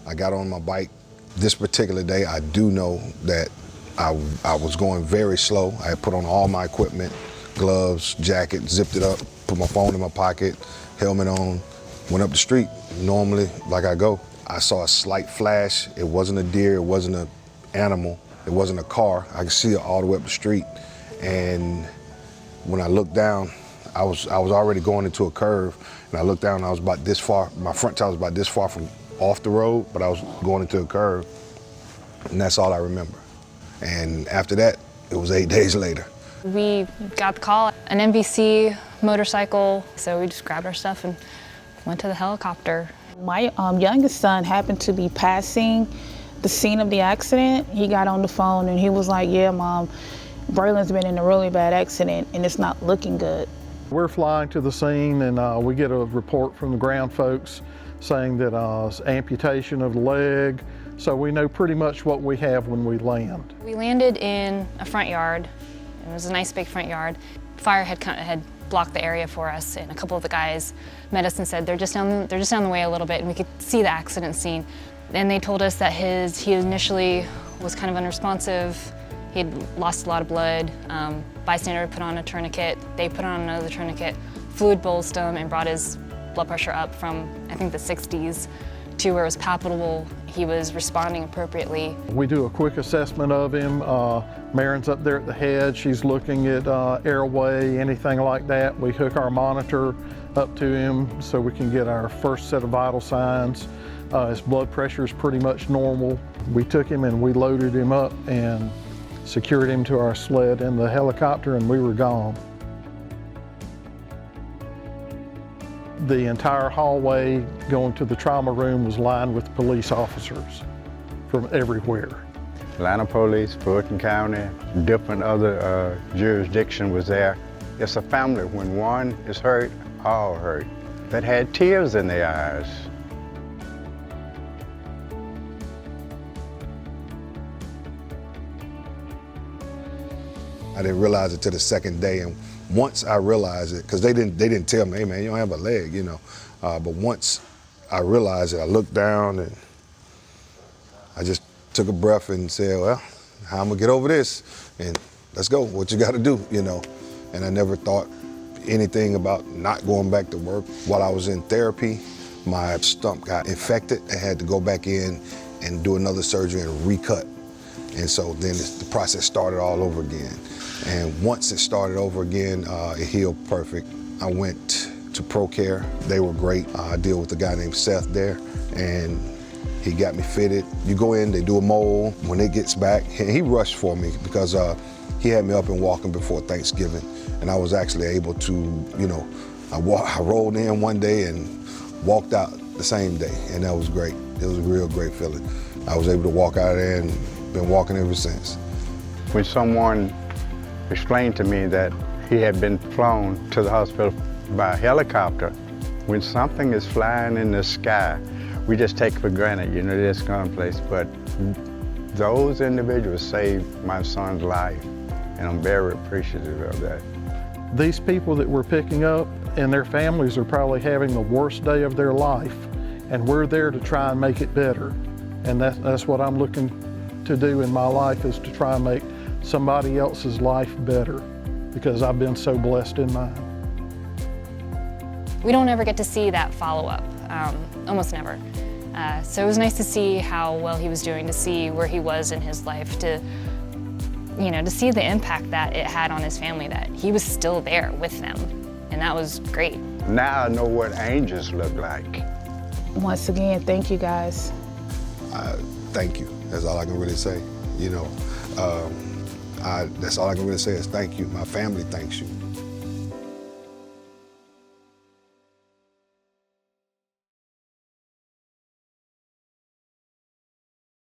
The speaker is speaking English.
I got on my bike. This particular day, I do know that I was going very slow. I had put on all my equipment, gloves, jacket, zipped it up, put my phone in my pocket, helmet on, went up the street. Normally, like I go, I saw a slight flash. It wasn't a deer, it wasn't an animal, it wasn't a car. I could see it all the way up the street. And when I looked down, I was already going into a curve, and I looked down and I was about this far, my front tire was about this far from off the road, but I was going into a curve, and that's all I remember. And after that, it was 8 days later. We got the call, an NBC motorcycle, so we just grabbed our stuff and went to the helicopter. My youngest son happened to be passing the scene of the accident. He got on the phone and he was like, yeah, Mom, Breylan's been in a really bad accident and it's not looking good. We're flying to the scene and we get a report from the ground folks saying that it's amputation of the leg. So we know pretty much what we have when we land. We landed in a front yard. It was a nice big front yard. Fire had blocked the area for us, and a couple of the guys met us and said they're just down the way a little bit, and we could see the accident scene. And they told us that he initially was kind of unresponsive. He had lost a lot of blood. Bystander put on a tourniquet. They put on another tourniquet, fluid bolstered him, and brought his blood pressure up from, I think, the 60s to where it was palpable. He was responding appropriately. We do a quick assessment of him. Marin's up there at the head. She's looking at airway, anything like that. We hook our monitor up to him so we can get our first set of vital signs. His blood pressure is pretty much normal. We took him and we loaded him up and secured him to our sled in the helicopter, and we were gone. The entire hallway going to the trauma room was lined with police officers from everywhere. Atlanta Police, Fulton County, different other jurisdiction was there. It's a family. When one is hurt, all hurt. That had tears in their eyes. I didn't realize it till the second day, and once I realized it, because they didn't tell me, hey man, you don't have a leg, you know. But once I realized it, I looked down and I just took a breath and said, well, how I'm gonna get over this? And let's go, what you gotta do, you know. And I never thought anything about not going back to work. While I was in therapy, my stump got infected. I had to go back in and do another surgery and recut. And so then the process started all over again. And once it started over again, it healed perfect. I went to ProCare. They were great. I deal with a guy named Seth there, and he got me fitted. You go in, they do a mold. When it gets back, and he rushed for me because he had me up and walking before Thanksgiving. And I was actually able to, you know, I rolled in one day and walked out the same day, and that was great. It was a real great feeling. I was able to walk out of there and been walking ever since. When someone explained to me that he had been flown to the hospital by helicopter, when something is flying in the sky, we just take for granted, you know, it's going place. But those individuals saved my son's life, and I'm very appreciative of that. These people that we're picking up and their families are probably having the worst day of their life, and we're there to try and make it better. And that's what I'm looking to do in my life, is to try and make somebody else's life better, because I've been so blessed in mine. We don't ever get to see that follow-up, almost never. So it was nice to see how well he was doing, to see where he was in his life, to see the impact that it had on his family, that he was still there with them, and that was great. Now I know what angels look like. Once again, thank you guys. Thank you. That's all I can really say. You know, that's all I can really say is thank you. My family thanks you.